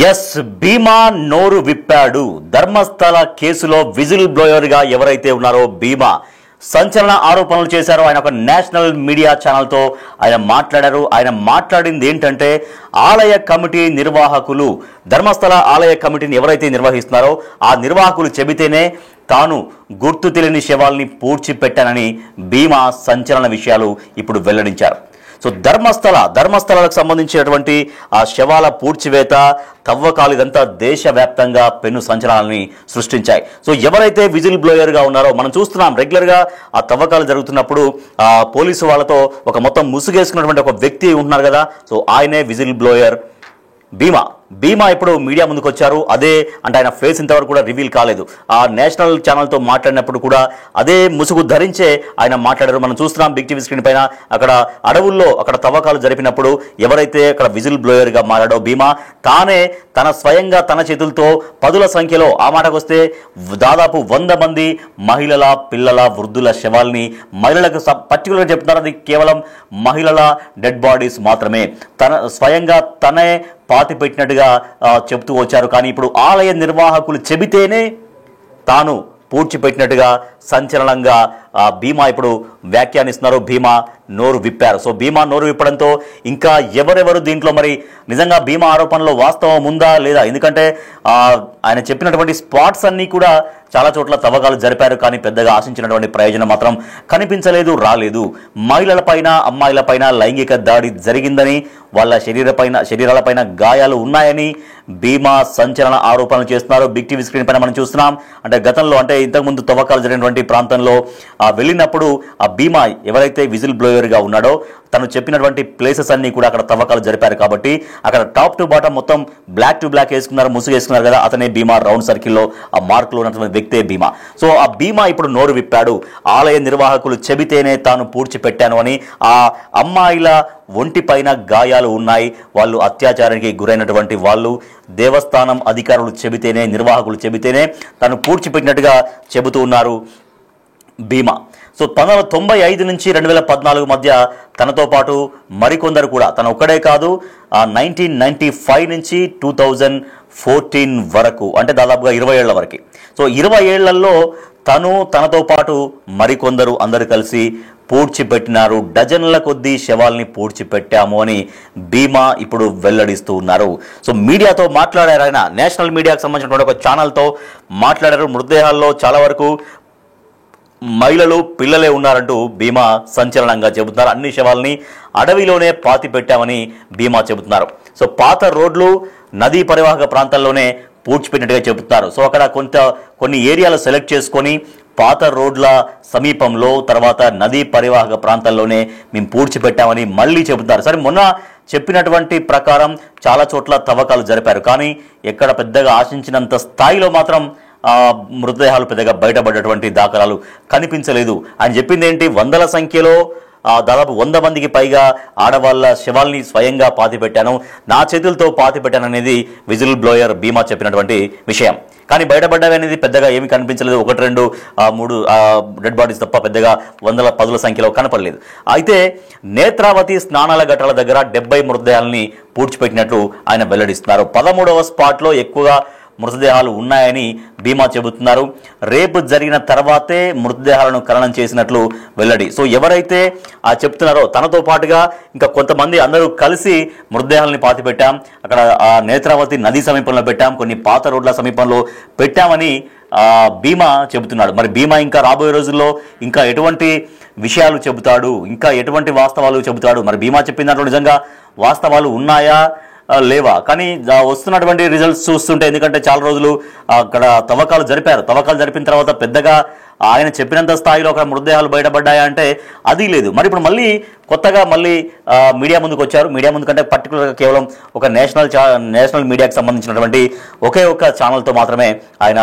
Yes భీమా నోరు విప్పాడు. ధర్మస్థల కేసులో whistle blower గా ఎవరైతే ఉన్నారో భీమా సంచలన ఆరోపణలు చేశారో. ఆయన ఒక నేషనల్ మీడియా ఛానల్తో ఆయన మాట్లాడారు. ఆయన మాట్లాడింది ఏంటంటే, ఆలయ కమిటీ నిర్వాహకులు, ధర్మస్థల ఆలయ కమిటీని ఎవరైతే నిర్వహిస్తున్నారో ఆ నిర్వాహకులు చెబితేనే తాను గుర్తు తెలియని శవాల్ని పూడ్చిపెట్టానని భీమా సంచలన విషయాలు ఇప్పుడు వెల్లడించారు. సో ధర్మస్థలాలకు సంబంధించినటువంటి ఆ శవాల పూడ్చివేత, తవ్వకాలు ఇదంతా దేశవ్యాప్తంగా పెను సంచలనాలని సృష్టించాయి. సో ఎవరైతే విజిల్ బ్లోయర్గా ఉన్నారో మనం చూస్తున్నాం, రెగ్యులర్గా ఆ తవ్వకాలు జరుగుతున్నప్పుడు ఆ పోలీసు వాళ్ళతో ఒక మొత్తం ముసుగేసుకున్నటువంటి ఒక వ్యక్తి ఉంటున్నారు కదా, సో ఆయనే విజిల్ బ్లోయర్ భీమా ఇప్పుడు మీడియా ముందుకు వచ్చారు. అదే అంటే ఆయన ఫేస్ ఇంతవరకు కూడా రివీల్ కాలేదు. ఆ నేషనల్ ఛానల్తో మాట్లాడినప్పుడు కూడా అదే ముసుగు ధరించే ఆయన మాట్లాడారు. మనం చూస్తున్నాం బిగ్ టీవీ స్క్రీన్ పైన. అక్కడ అడవుల్లో అక్కడ తవ్వకాలు జరిపినప్పుడు ఎవరైతే అక్కడ విజిల్ బ్లోయర్గా మారాడో భీమా, తానే స్వయంగా తన చేతులతో పదుల సంఖ్యలో, ఆ మాటకు వస్తే దాదాపు 100 మంది మహిళల, పిల్లల, వృద్ధుల శవాల్ని, మహిళలకు పర్టికులర్గా చెప్తున్నారు, అది కేవలం మహిళల డెడ్ బాడీస్ మాత్రమే, స్వయంగా తనే పాతి పెట్టినట్టుగా చెప్తూ వచ్చారు. కానీ ఇప్పుడు ఆలయ నిర్వాహకులు చెబితేనే తాను పూడ్చిపెట్టినట్టుగా సంచలనంగా భీమా ఇప్పుడు వ్యాఖ్యానిస్తున్నారు. భీమా నోరు విప్పారు. సో భీమా నోరు విప్పడంతో ఇంకా ఎవరెవరు దీంట్లో, మరి నిజంగా భీమా ఆరోపణలో వాస్తవం ఉందా లేదా? ఎందుకంటే ఆయన చెప్పినటువంటి స్పాట్స్ అన్నీ కూడా చాలా చోట్ల తవ్వకాలు జరిపారు, కానీ పెద్దగా ఆశించినటువంటి ప్రయోజనం మాత్రం కనిపించలేదు, రాలేదు. మహిళలపైన, అమ్మాయిలపైన లైంగిక దాడి జరిగిందని, వాళ్ళ శరీరాలపైన గాయాలు ఉన్నాయని భీమా సంచలన ఆరోపణలు చేస్తున్నారు. బిగ్ టీవీ స్క్రీన్ పైన మనం చూస్తున్నాం. అంటే గతంలో, అంటే ఇంతకుముందు తవ్వకాలు జరిగినటువంటి ప్రాంతంలో వెళ్ళినప్పుడు ఆ భీమా ఎవరైతే విజిల్ బ్లోయర్గా ఉన్నాడో తను చెప్పినటువంటి ప్లేసెస్ అన్నీ కూడా అక్కడ తవ్వకాలు జరిపారు. కాబట్టి అక్కడ టాప్ టు బాటం మొత్తం బ్లాక్ టు బ్లాక్ వేసుకున్నారు, ముసుగు వేసుకున్నారు కదా, అతనే భీమా. రౌండ్ సర్కిల్లో ఆ మార్కులు ఉన్నటువంటి వ్యక్తే భీమా. సో ఆ భీమా ఇప్పుడు నోరు విప్పాడు. ఆలయ నిర్వాహకులు చెబితేనే తాను పూడ్చిపెట్టాను అని, ఆ అమ్మాయిల ఒంటిపైన గాయాలు ఉన్నాయి, వాళ్ళు అత్యాచారానికి గురైనటువంటి వాళ్ళు, దేవస్థానం అధికారులు చెబితేనే, నిర్వాహకులు చెబితేనే తను పూడ్చిపెట్టినట్టుగా చెబుతూ ఉన్నారు భీమా. సో 1995 నుంచి 2014 మధ్య తనతో పాటు మరికొందరు కూడా, తను ఒక్కడే కాదు, 1995 నుంచి 2014 వరకు, అంటే దాదాపుగా 20 ఏళ్ల వరకు. సో 20 ఏళ్లలో తనతో పాటు మరికొందరు అందరు కలిసి పూడ్చిపెట్టినారు. డజన్ల కొద్దీ శవాల్ని పూడ్చిపెట్టాము అని భీమా ఇప్పుడు వెల్లడిస్తూ ఉన్నారు. సో మీడియాతో మాట్లాడారు ఆయన, నేషనల్ మీడియాకు సంబంధించినటువంటి ఒక ఛానల్తో మాట్లాడారు. మృతదేహాల్లో చాలా వరకు మహిళలు, పిల్లలే ఉన్నారంటూ భీమా సంచలనంగా చెబుతున్నారు. అన్ని శవాల్ని అడవిలోనే పాతి పెట్టామని భీమా చెబుతున్నారు. సో పాత రోడ్లు, నదీ పరివాహక ప్రాంతాల్లోనే పూడ్చిపెట్టినట్టుగా చెబుతున్నారు. సో అక్కడ కొన్ని ఏరియాలు సెలెక్ట్ చేసుకొని పాత రోడ్ల సమీపంలో, తర్వాత నదీ పరివాహక ప్రాంతాల్లోనే మేము పూడ్చిపెట్టామని మళ్ళీ చెబుతున్నారు. సరే, మొన్న చెప్పినటువంటి ప్రకారం చాలా చోట్ల తవ్వకాలు జరిపారు, కానీ ఎక్కడ పెద్దగా ఆశించినంత స్థాయిలో మాత్రం మృతదేహాలు పెద్దగా బయటపడ్డటువంటి దాఖలాలు కనిపించలేదు. ఆయన చెప్పింది ఏంటి, వందల సంఖ్యలో, దాదాపు 100 మందికి పైగా ఆడవాళ్ళ శవాల్ని స్వయంగా పాతిపెట్టాను, నా చేతులతో పాతిపెట్టాను అనేది విజిల్ బ్లోయర్ భీమా చెప్పినటువంటి విషయం. కానీ బయటపడ్డవి అనేది పెద్దగా ఏమి కనిపించలేదు. 1, 2, 3 డెడ్ బాడీస్ తప్ప పెద్దగా వందల, పదుల సంఖ్యలో కనపడలేదు. అయితే నేత్రావతి స్నానాల ఘట్టాల దగ్గర 70 మృతదేహాలని పూడ్చిపెట్టినట్లు ఆయన వెల్లడిస్తున్నారు. 13వ స్పాట్లో ఎక్కువగా మృతదేహాలు ఉన్నాయని భీమా చెబుతున్నారు. రేపు జరిగిన తర్వాతే మృతదేహాలను ఖననం చేసినట్లు వెల్లడి. సో ఎవరైతే చెప్తున్నారో తనతో పాటుగా ఇంకా కొంతమంది అందరూ కలిసి మృతదేహాలని పాతిపెట్టాం, అక్కడ నేత్రావతి నది సమీపంలో పెట్టాం, కొన్ని పాత రోడ్ల సమీపంలో పెట్టామని భీమా చెబుతున్నాడు. మరి భీమా ఇంకా రాబోయే రోజుల్లో ఇంకా ఎటువంటి విషయాలు చెబుతాడు, ఇంకా ఎటువంటి వాస్తవాలు చెబుతాడు? మరి భీమా చెప్పిన దాంట్లో నిజంగా వాస్తవాలు ఉన్నాయా లేవా? కానీ వస్తున్నటువంటి రిజల్ట్స్ చూస్తుంటే, ఎందుకంటే చాలా రోజులు అక్కడ తవ్వకాలు జరిపిన తర్వాత పెద్దగా ఆయన చెప్పినంత స్థాయిలో అక్కడ మృతదేహాలు బయటపడ్డాయా అంటే అది లేదు. మరి ఇప్పుడు మళ్ళీ కొత్తగా మీడియా ముందుకు వచ్చారు. మీడియా ముందు కంటే పర్టికులర్గా కేవలం ఒక నేషనల్ మీడియాకి సంబంధించినటువంటి ఒకే ఒక్క ఛానల్తో మాత్రమే ఆయన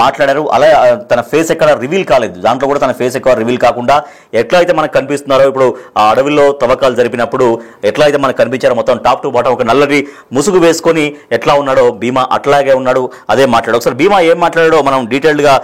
మాట్లాడారు. అలా తన ఫేస్ ఎక్కడ రివీల్ కాలేదు. దాంట్లో కూడా తన ఫేస్ ఎక్కువ రివీల్ కాకుండా ఎట్లా అయితే మనకు కనిపిస్తున్నారో, ఇప్పుడు ఆ అడవిలో తవ్వకాలు జరిపినప్పుడు ఎట్లా అయితే మనకు కనిపించారో మొత్తం టాప్ టు బాటం ఒక నల్లటి ముసుగు వేసుకొని ఎట్లా ఉన్నాడో భీమా అట్లాగే ఉన్నాడు, అదే మాట్లాడాడు. ఒకసారి భీమా ఏం మాట్లాడాడో మనం డీటెయిల్డ్గా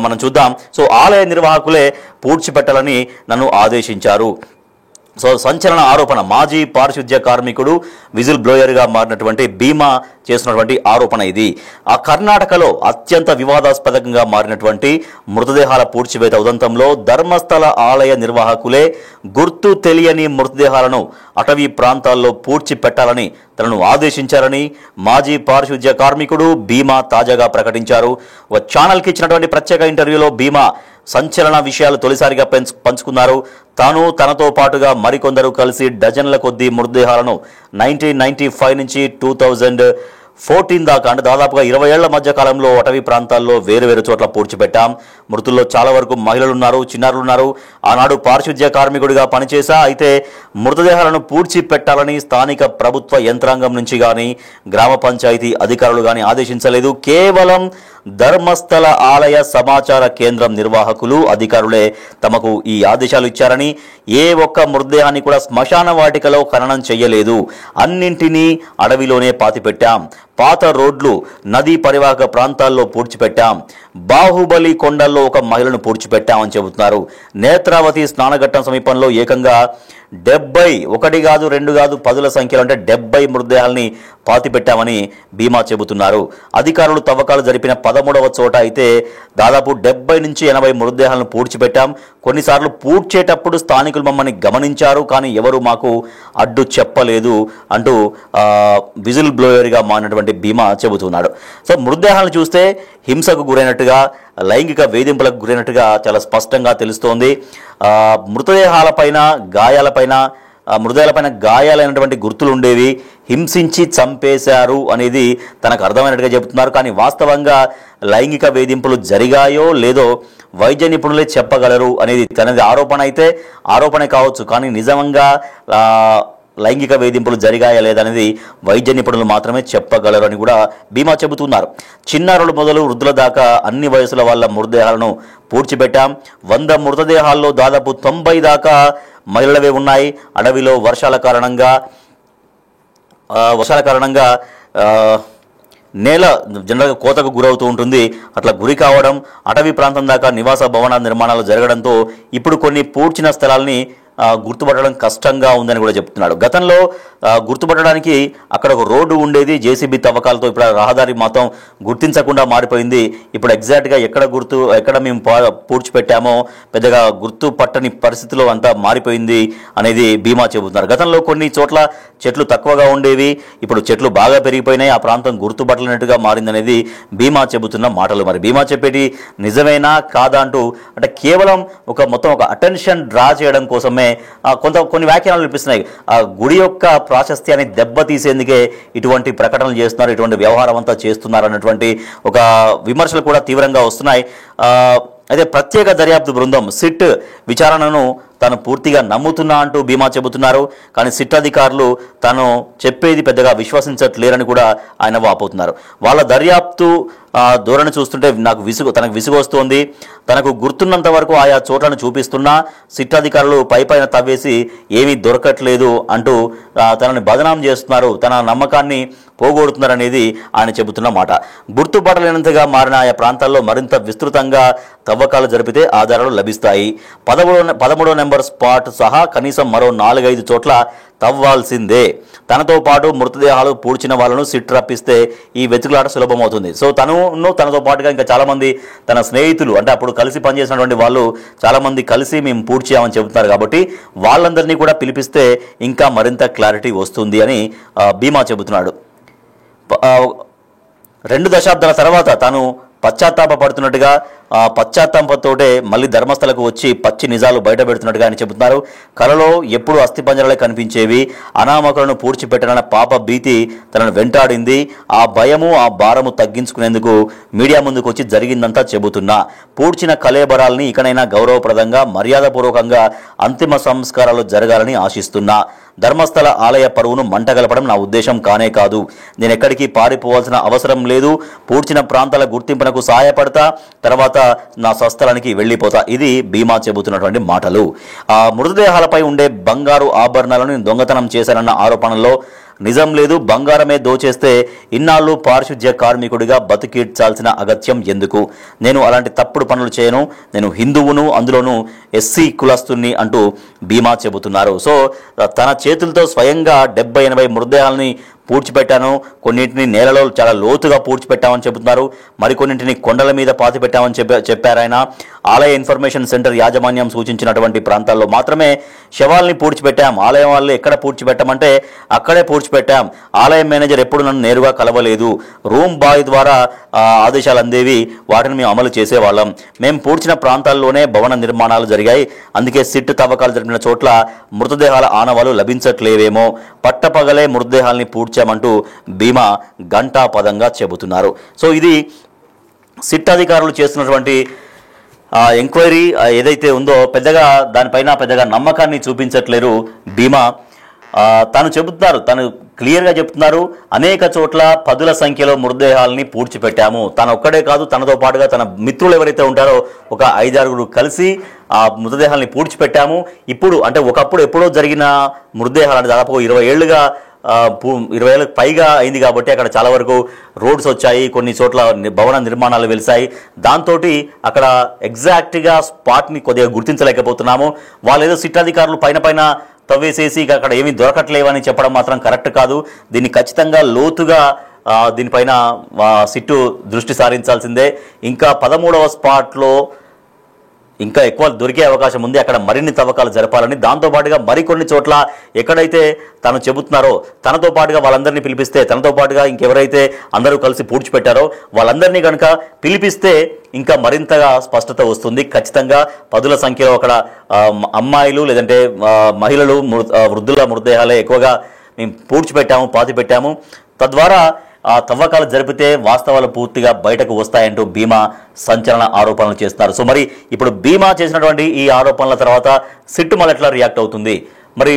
మనం చూద్దాం. సో ఆలయ నిర్వాహకులే పూడ్చిపెట్టాలని నన్ను ఆదేశించారు. సంచలన ఆరోపణ. మాజీ పారిశుద్ధ్య కార్మికుడు విజిల్ బ్లోయర్గా మారినటువంటి భీమా చేస్తున్నటువంటి ఆరోపణ ఇది. ఆ కర్ణాటకలో అత్యంత వివాదాస్పదంగా మారినటువంటి మృతదేహాల పూడ్చివేత ఉదంతంలో ధర్మస్థల ఆలయ నిర్వాహకులే గుర్తు తెలియని మృతదేహాలను అటవీ ప్రాంతాల్లో పూడ్చి పెట్టాలని తనను ఆదేశించారని మాజీ పారిశుద్ధ్య కార్మికుడు భీమా తాజాగా ప్రకటించారు. ఒక ఛానల్కి ఇచ్చినటువంటి ప్రత్యేక ఇంటర్వ్యూలో భీమా సంచలన విషయాలు తొలిసారిగా పంచుకున్నారు. తాను తనతో పాటుగా మరికొందరు కలిసి డజన్ల కొద్దీ మృతదేహాలను 1995 నుంచి 2014 దాకా అంటే దాదాపుగా 20 ఏళ్ల మధ్య కాలంలో అటవీ ప్రాంతాల్లో వేరు చోట్ల పూడ్చిపెట్టాం. మృతుల్లో చాలా వరకు మహిళలున్నారు, చిన్నారులున్నారు. ఆనాడు పారిశుద్ధ్య కార్మికుడిగా పనిచేశా. అయితే మృతదేహాలను పూడ్చి పెట్టాలని స్థానిక ప్రభుత్వ యంత్రాంగం నుంచి కానీ గ్రామ పంచాయతీ అధికారులు కానీ ఆదేశించలేదు. కేవలం ధర్మస్థల ఆలయ సమాచార కేంద్రం నిర్వాహకులు అధికారులే తమకు ఈ ఆదేశాలు ఇచ్చారని, ఏ ఒక్క మృతదేహాన్ని కూడా శ్మశాన వాటికలో ఖననం చేయలేదు, అన్నింటినీ అడవిలోనే పాతిపెట్టాం, పాత రోడ్లు నదీ పరివాహక ప్రాంతాల్లో పూడ్చిపెట్టాం, బాహుబలి కొండల్లో ఒక మహిళను పూడ్చిపెట్టామని చెబుతున్నారు. నేత్రావతి స్నానఘట్టం సమీపంలో ఏకంగా 70 1 కాదు 2 కాదు 10ల సంఖ్యలో అంటే 70 మృతదేహాలని పాతిపెట్టామని భీమా చెబుతున్నారు. అధికారులు తవ్వకాలు జరిపిన 13వ చోట అయితే దాదాపు 70 నుంచి 80 మృతదేహాలను పూడ్చిపెట్టాం. కొన్నిసార్లు పూడ్చేటప్పుడు స్థానికులు మమ్మల్ని గమనించారు, కానీ ఎవరు మాకు అడ్డు చెప్పలేదు అంటూ విజిల్ బ్లోయర్గా మారినటువంటి భీమా చెబుతున్నాడు. సో మృతదేహాలను చూస్తే హింసకు గురైనట్టుగా, లైంగిక వేధింపులకు గురైనట్టుగా చాలా స్పష్టంగా తెలుస్తోంది. మృతదేహాలపైన గాయాలైనటువంటి గుర్తులు ఉండేవి. హింసించి చంపేశారు అనేది తనకు అర్థమైనట్టుగా చెబుతున్నారు. కానీ వాస్తవంగా లైంగిక వేధింపులు జరిగాయో లేదో వైద్య నిపుణులే చెప్పగలరు అనేది తనది ఆరోపణ. అయితే ఆరోపణ కావచ్చు, కానీ నిజంగా లైంగిక వేధింపులు జరిగాయా లేదనేది వైద్య నిపుణులు మాత్రమే చెప్పగలరు అని కూడా భీమా చెబుతున్నారు. చిన్నారులు మొదలు వృద్ధుల దాకా అన్ని వయసుల వాళ్ళ మృతదేహాలను పూడ్చిపెట్టాం. 100 మృతదేహాల్లో దాదాపు 90 దాకా మహిళలవే ఉన్నాయి. అడవిలో వర్షాల కారణంగా నేల జనరల్గా కోతకు గురవుతూ ఉంటుంది. అట్లా గురి కావడం, అటవీ ప్రాంతం దాకా నివాస భవన నిర్మాణాలు జరగడంతో ఇప్పుడు కొన్ని పూడ్చిన స్థలాల్ని గుర్తుపట్టడం కష్టంగా ఉందని కూడా చెప్తున్నాడు. గతంలో గుర్తుపట్టడానికి అక్కడ ఒక రోడ్డు ఉండేది, జేసీబీ తవ్వకాలతో ఇప్పుడు రహదారి మొత్తం గుర్తించకుండా మారిపోయింది. ఇప్పుడు ఎగ్జాక్ట్గా ఎక్కడ మేము పూడ్చిపెట్టామో పెద్దగా గుర్తుపట్టని పరిస్థితిలో అంతా మారిపోయింది అనేది భీమా చెబుతున్నారు. గతంలో కొన్ని చోట్ల చెట్లు తక్కువగా ఉండేవి, ఇప్పుడు చెట్లు బాగా పెరిగిపోయినాయి, ఆ ప్రాంతం గుర్తుపట్టలేనట్టుగా మారిందనేది భీమా చెబుతున్న మాటలు. మరి భీమా చెప్పేటి నిజమేనా కాదా అంటూ అంటే కేవలం మొత్తం ఒక అటెన్షన్ డ్రా చేయడం కోసమే కొన్ని వ్యాఖ్యానాలు వినిపిస్తున్నాయి. ఆ గుడి యొక్క ప్రాశస్త్యాన్ని దెబ్బతీసేందుకే ఇటువంటి ప్రకటనలు చేస్తున్నారు, ఇటువంటి వ్యవహారం అంతా చేస్తున్నారు అన్నటువంటి ఒక విమర్శలు కూడా తీవ్రంగా వస్తున్నాయి. అయితే ప్రత్యేక దర్యాప్తు బృందం సిట్ విచారణను తాను పూర్తిగా నమ్ముతున్నా అంటూ భీమా చెబుతున్నారు. కానీ సిట్ అధికారులు తాను చెప్పేది పెద్దగా విశ్వసించట్లేరని కూడా ఆయన వాపోతున్నారు. వాళ్ళ దర్యాప్తు ధోరణి చూస్తుంటే తనకు విసుగు వస్తోంది. తనకు గుర్తున్నంత వరకు ఆయా చోట్లను చూపిస్తున్నా సిట్ అధికారులు పైపైన తవ్వేసి ఏమీ దొరకట్లేదు అంటూ తనని బదనాం చేస్తున్నారు, తన నమ్మకాన్ని పోగొడుతున్నారనేది ఆయన చెబుతున్న మాట. గుర్తుపట్టలేనంతగా మారిన ఆయా ప్రాంతాల్లో మరింత విస్తృతంగా తవ్వకాలు జరిపితే ఆధారాలు లభిస్తాయి. 13వ నెంబర్ స్పాట్ సహా కనీసం మరో 4-5 చోట్ల తవ్వాల్సిందే. తనతో పాటు మృతదేహాలు పూడ్చిన వాళ్ళను సిట్ రప్పిస్తే ఈ వెతుకులాట సులభమవుతుంది. సో తనతో పాటుగా ఇంకా చాలామంది తన స్నేహితులు అంటే అప్పుడు కలిసి పనిచేసినటువంటి వాళ్ళు చాలామంది కలిసి మేము పూడ్చామని చెబుతున్నారు. కాబట్టి వాళ్ళందరినీ కూడా పిలిపిస్తే ఇంకా మరింత క్లారిటీ వస్తుంది అని భీమా చెబుతున్నాడు. 2 దశాబ్దాల తర్వాత తాను పశ్చాత్తాపడుతున్నట్టుగా పశ్చాత్తాపంతోటే మళ్ళీ ధర్మస్థలకు వచ్చి పచ్చి నిజాలు బయట పెడుతున్నట్టుగా ఆయన చెబుతున్నారు. కలలో ఎప్పుడు అస్థిపంజరాలే కనిపించేవి, అనామకులను పూడ్చిపెట్టాలన్న పాప భీతి తనను వెంటాడింది. ఆ భయము ఆ భారము తగ్గించుకునేందుకు మీడియా ముందుకు వచ్చి జరిగిందంతా చెబుతున్నా. పూడ్చిన కళేబరాల్ని ఇకనైనా గౌరవప్రదంగా మర్యాదపూర్వకంగా అంతిమ సంస్కారాలు జరగాలని ఆశిస్తున్నా. ధర్మస్థల ఆలయ పరువును మంటగలపడం నా ఉద్దేశం కానే కాదు. నేను ఎక్కడికి పారిపోవాల్సిన అవసరం లేదు. పూడ్చిన ప్రాంతాల గుర్తింపునకు సహాయపడతా, తర్వాత నా స్వస్థలానికి వెళ్ళిపోతా. ఇది భీమా చెబుతున్నటువంటి మాటలు. ఆ మృతదేహాలపై ఉండే బంగారు ఆభరణాలను దొంగతనం చేశానన్న ఆరోపణలో నిజం లేదు, బంగారమే దోచేస్తే ఇన్నాళ్ళు పారిశుధ్య కార్మికుడిగా బతికిడ్చాల్సిన అగత్యం ఎందుకు? నేను అలాంటి తప్పుడు పనులు చేయను, నేను హిందువును, అందులోనూ ఎస్సీ కులస్తుని అంటూ భీమా చెబుతున్నారు. సో తన చేతులతో స్వయంగా 70-80 మృతదేహాలని పూడ్చిపెట్టాను, కొన్నింటిని నేలలో చాలా లోతుగా పూడ్చిపెట్టామని చెబుతున్నారు, మరికొన్నింటిని కొండల మీద పాతి పెట్టామని చెప్పారు ఆయన. ఆలయ ఇన్ఫర్మేషన్ సెంటర్ యాజమాన్యం సూచించినటువంటి ప్రాంతాల్లో మాత్రమే శవాల్ని పూడ్చిపెట్టాం. ఆలయం వాళ్ళు ఎక్కడ పూడ్చిపెట్టామంటే అక్కడే పూడ్చిపెట్టాం. ఆలయం మేనేజర్ ఎప్పుడు నన్ను నేరుగా కలవలేదు, రూమ్ బాయ్ ద్వారా ఆదేశాలు అందేవి, వాటిని మేము అమలు చేసేవాళ్ళం. మేము పూడ్చిన ప్రాంతాల్లోనే భవన నిర్మాణాలు జరిగాయి, అందుకే సిట్ తవ్వకాలు జరిపిన చోట్ల మృతదేహాల ఆనవాలు లభించట్లేవేమో, పట్టపగలే మృతదేహాల్ని పూడ్చామంటూ భీమా ఘంటాపదంగా చెబుతున్నారు. సో ఇది సిట్ అధికారులు చేస్తున్నటువంటి ఎంక్వైరీ ఏదైతే ఉందో దానిపైన పెద్దగా నమ్మకాన్ని చూపించట్లేరు భీమా. తను చెబుతున్నారు, తను క్లియర్గా చెప్తున్నారు, అనేక చోట్ల 10ల సంఖ్యలో మృతదేహాలని పూడ్చిపెట్టాము. తను ఒక్కడే కాదు, తనతో పాటుగా తన మిత్రులు ఎవరైతే ఉంటారో ఒక 5-6 కలిసి ఆ మృతదేహాలని పూడ్చిపెట్టాము. ఇప్పుడు అంటే ఒకప్పుడు ఎప్పుడో జరిగిన మృతదేహాలు అంటే దాదాపు 20 ఏళ్లుగా 20 ఏళ్ళకి పైగా అయింది కాబట్టి అక్కడ చాలా వరకు రోడ్స్ వచ్చాయి, కొన్ని చోట్ల భవన నిర్మాణాలు వెలిసాయి. దాంతో అక్కడ ఎగ్జాక్ట్గా స్పాట్ని కొద్దిగా గుర్తించలేకపోతున్నాము. వాళ్ళు ఏదో సిట్ అధికారులు పైన తవ్వేసేసి అక్కడ ఏమీ దొరకట్లేవని చెప్పడం మాత్రం కరెక్ట్ కాదు. దీన్ని ఖచ్చితంగా లోతుగా దీనిపైన సిట్టు దృష్టి సారించాల్సిందే. ఇంకా 13వ స్పాట్లో ఇంకా ఎక్కువ దొరికే అవకాశం ఉంది, అక్కడ మరిన్ని తవ్వకాలు జరపాలని. దాంతోపాటుగా మరికొన్ని చోట్ల ఎక్కడైతే తను చెబుతున్నారో తనతో పాటుగా వాళ్ళందరినీ పిలిపిస్తే, తనతో పాటుగా ఇంకెవరైతే అందరూ కలిసి పూడ్చిపెట్టారో వాళ్ళందరినీ కనుక పిలిపిస్తే ఇంకా మరింతగా స్పష్టత వస్తుంది. ఖచ్చితంగా 10ల సంఖ్యలో అక్కడ అమ్మాయిలు లేదంటే మహిళలు, వృద్ధుల మృతదేహాలే ఎక్కువగా మేము పూడ్చిపెట్టాము, పాతిపెట్టాము. తద్వారా తవ్వకాలు జరిపితే వాస్తవాలు పూర్తిగా బయటకు వస్తాయంటూ భీమా సంచలన ఆరోపణలు చేస్తున్నారు. సో మరి ఇప్పుడు భీమా చేసినటువంటి ఈ ఆరోపణల తర్వాత సిట్టు మళ్ళీ ఎట్లా రియాక్ట్ అవుతుంది? మరి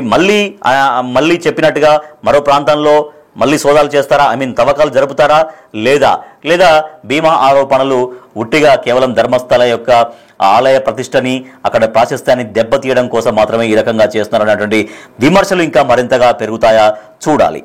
మళ్ళీ చెప్పినట్టుగా మరో ప్రాంతంలో మళ్ళీ సోదాలు చేస్తారా, తవ్వకాలు జరుపుతారా లేదా భీమా ఆరోపణలు ఉట్టిగా కేవలం ధర్మస్థల యొక్క ఆలయ ప్రతిష్టని, అక్కడ ప్రాశస్త్యాన్ని దెబ్బతీయడం కోసం మాత్రమే ఈ రకంగా చేస్తున్నారనేటువంటి విమర్శలు ఇంకా మరింతగా పెరుగుతాయా చూడాలి.